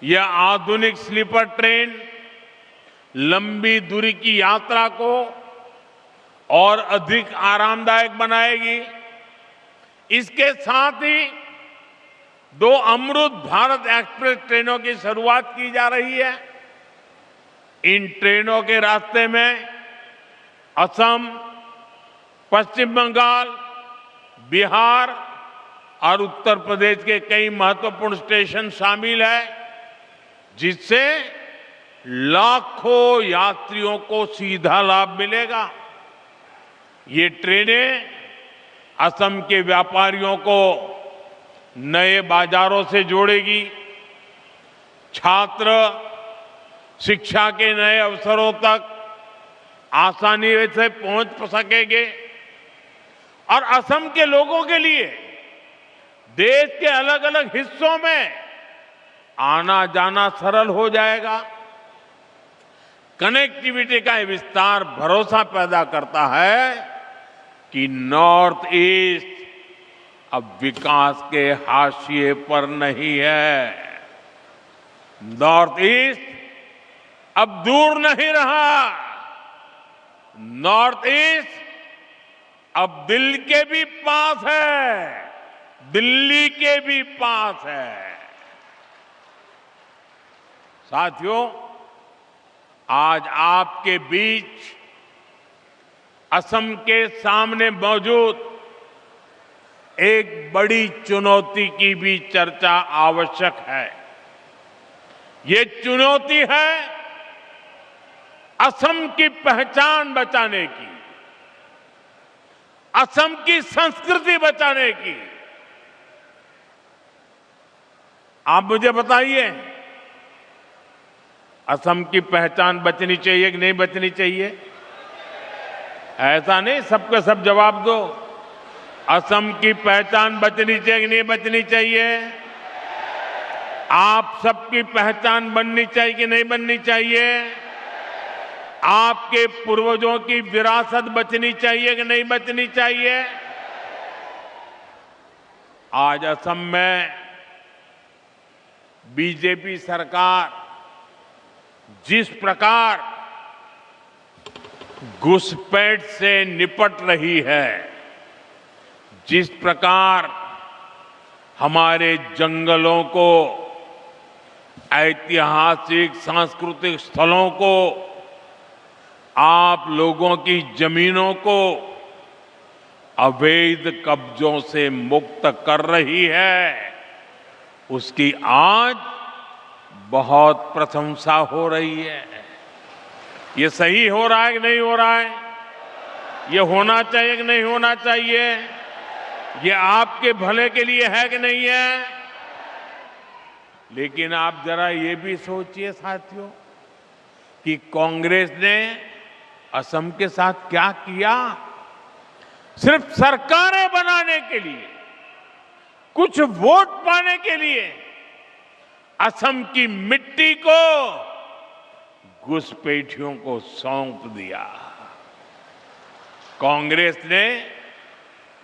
यह आधुनिक sleeper train लंबी दूरी की यात्रा को और अधिक आरामदायक बनाएगी। इसके साथ ही 2 अमृत भारत एक्सप्रेस ट्रेनों की शुरुआत की जा रही है। इन ट्रेनों के रास्ते में असम, पश्चिम बंगाल, बिहार और उत्तर प्रदेश के कई महत्वपूर्ण स्टेशन शामिल हैं, जिससे लाखों यात्रियों को सीधा लाभ मिलेगा। ये ट्रेनें असम के व्यापारियों को नए बाजारों से जोड़ेगी, छात्र शिक्षा के नए अवसरों तक आसानी से पहुंच सकेंगे और असम के लोगों के लिए देश के अलग अलग हिस्सों में आना जाना सरल हो जाएगा। कनेक्टिविटी का ये विस्तार भरोसा पैदा करता है कि नॉर्थ ईस्ट अब विकास के हाशिए पर नहीं है। नॉर्थ ईस्ट अब दूर नहीं रहा। नॉर्थ ईस्ट अब दिल के भी पास है, दिल्ली के भी पास है। साथियों, आज आपके बीच असम के सामने मौजूद एक बड़ी चुनौती की भी चर्चा आवश्यक है। ये चुनौती है असम की पहचान बचाने की, असम की संस्कृति बचाने की। आप मुझे बताइए, असम की पहचान बचनी चाहिए कि नहीं बचनी चाहिए? ऐसा नहीं सबके सब जवाब दो। असम की पहचान बचनी चाहिए कि नहीं बचनी चाहिए? आप सबकी पहचान बननी चाहिए कि नहीं बननी चाहिए? आपके पूर्वजों की विरासत बचनी चाहिए कि नहीं बचनी चाहिए? आज असम में बीजेपी सरकार जिस प्रकार घुसपैठ से निपट रही है, जिस प्रकार हमारे जंगलों को, ऐतिहासिक सांस्कृतिक स्थलों को, आप लोगों की जमीनों को अवैध कब्जों से मुक्त कर रही है, उसकी आज बहुत प्रशंसा हो रही है। ये सही हो रहा है कि नहीं हो रहा है? ये होना चाहिए कि नहीं होना चाहिए? ये आपके भले के लिए है कि नहीं है? लेकिन आप जरा ये भी सोचिए साथियों कि कांग्रेस ने असम के साथ क्या किया। सिर्फ सरकारें बनाने के लिए, कुछ वोट पाने के लिए असम की मिट्टी को घुसपैठियों को सौंप दिया। कांग्रेस ने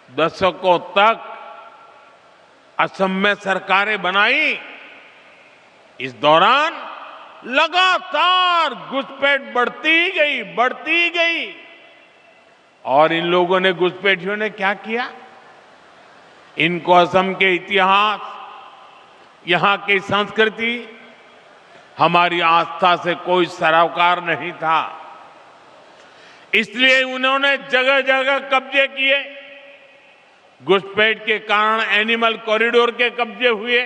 दशकों तक असम में सरकारें बनाई। इस दौरान लगातार घुसपैठ बढ़ती गई। और इन लोगों ने, घुसपैठियों ने क्या किया? इनको असम के इतिहास, यहां की संस्कृति, हमारी आस्था से कोई सरोकार नहीं था। इसलिए उन्होंने जगह जगह कब्जे किए। घुसपैठ के कारण एनिमल कॉरिडोर के कब्जे हुए,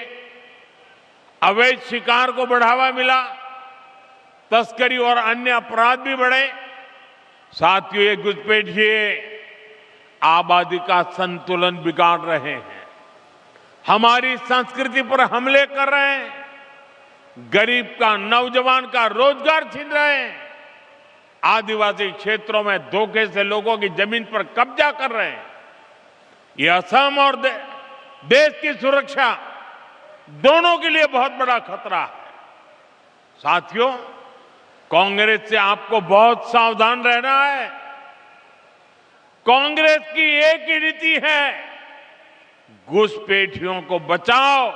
अवैध शिकार को बढ़ावा मिला, तस्करी और अन्य अपराध भी बढ़े। साथियों, ये घुसपैठिए आबादी का संतुलन बिगाड़ रहे हैं, हमारी संस्कृति पर हमले कर रहे हैं, गरीब का, नौजवान का रोजगार छीन रहे हैं, आदिवासी क्षेत्रों में धोखे से लोगों की जमीन पर कब्जा कर रहे हैं। ये असम और देश की सुरक्षा दोनों के लिए बहुत बड़ा खतरा है। साथियों, कांग्रेस से आपको बहुत सावधान रहना है। कांग्रेस की एक ही नीति है, घुसपैठियों को बचाओ,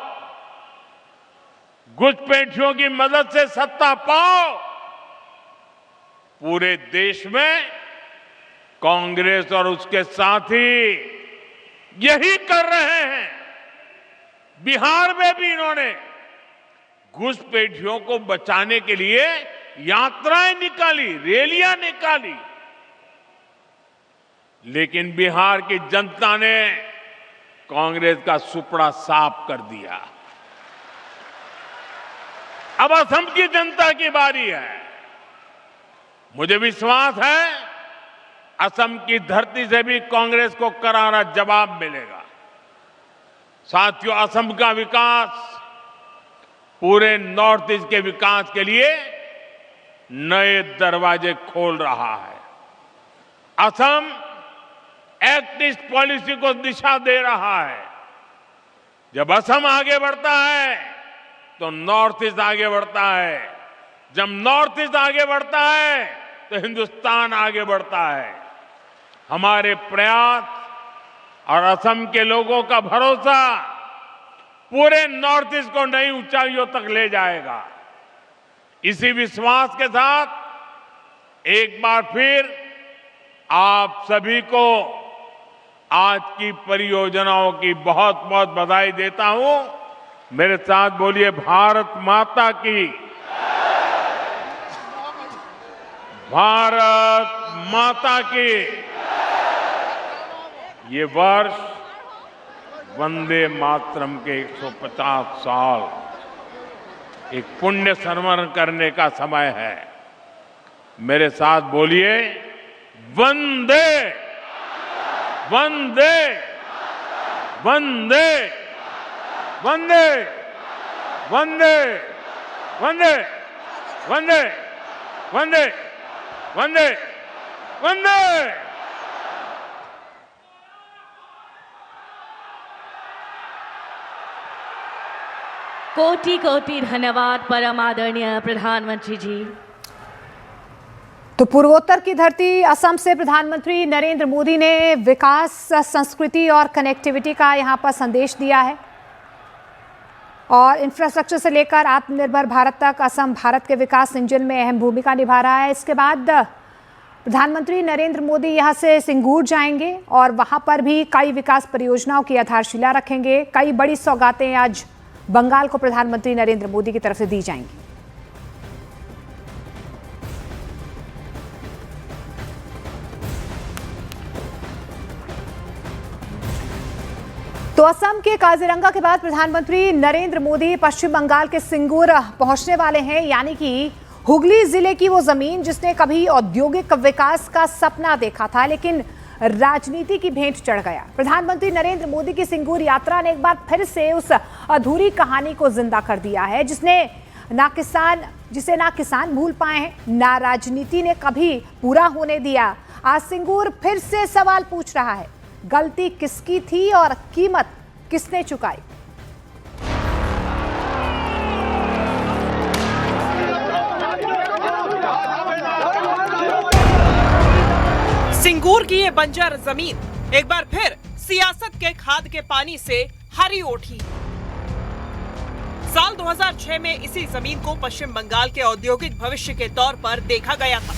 घुसपैठियों की मदद से सत्ता पाओ। पूरे देश में कांग्रेस और उसके साथी यही कर रहे हैं। बिहार में भी इन्होंने घुसपैठियों को बचाने के लिए यात्राएं निकाली, रैलियां निकाली, लेकिन बिहार की जनता ने कांग्रेस का सुपड़ा साफ कर दिया। अब असम की जनता की बारी है। मुझे विश्वास है असम की धरती से भी कांग्रेस को करारा जवाब मिलेगा। साथियों, असम का विकास पूरे नॉर्थ ईस्ट के विकास के लिए नए दरवाजे खोल रहा है। असम एक्ट ईस्ट पॉलिसी को दिशा दे रहा है। जब असम आगे बढ़ता है तो नॉर्थ ईस्ट आगे बढ़ता है। जब नॉर्थ ईस्ट आगे बढ़ता है तो हिंदुस्तान आगे बढ़ता है। हमारे प्रयास और असम के लोगों का भरोसा पूरे नॉर्थ ईस्ट को नई ऊंचाइयों तक ले जाएगा। इसी विश्वास के साथ एक बार फिर आप सभी को आज की परियोजनाओं की बहुत बहुत बधाई देता हूं। मेरे साथ बोलिए, भारत माता की, भारत माता की। ये वर्ष वंदे मातरम के 150 साल एक पुण्य स्मरण करने का समय है। मेरे साथ बोलिए, वंदे वंदे वंदे वंदे वंदे वंदे वंदे वंदे वंदे वंदे। कोटि कोटि धन्यवाद परम आदरणीय प्रधानमंत्री जी। तो पूर्वोत्तर की धरती असम से प्रधानमंत्री नरेंद्र मोदी ने विकास, संस्कृति और कनेक्टिविटी का यहां पर संदेश दिया है और इंफ्रास्ट्रक्चर से लेकर आत्मनिर्भर भारत तक असम भारत के विकास इंजन में अहम भूमिका निभा रहा है। इसके बाद प्रधानमंत्री नरेंद्र मोदी यहां से सिंगूर जाएंगे और वहां पर भी कई विकास परियोजनाओं की आधारशिला रखेंगे। कई बड़ी सौगातें आज बंगाल को प्रधानमंत्री नरेंद्र मोदी की तरफ से दी जाएंगी। तो असम के काजीरंगा के बाद प्रधानमंत्री नरेंद्र मोदी पश्चिम बंगाल के सिंगूर पहुंचने वाले हैं, यानी कि हुगली जिले की वो जमीन जिसने कभी औद्योगिक विकास का सपना देखा था लेकिन राजनीति की भेंट चढ़ गया। प्रधानमंत्री नरेंद्र मोदी की सिंगूर यात्रा ने एक बार फिर से उस अधूरी कहानी को जिंदा कर दिया है जिसे ना किसान भूल पाए हैं, ना राजनीति ने कभी पूरा होने दिया। आज सिंगूर फिर से सवाल पूछ रहा है, गलती किसकी थी और कीमत किसने चुकाई। सिंगूर की ये बंजर जमीन एक बार फिर सियासत के खाद के पानी से हरी उठी। साल 2006 में इसी जमीन को पश्चिम बंगाल के औद्योगिक भविष्य के तौर पर देखा गया था।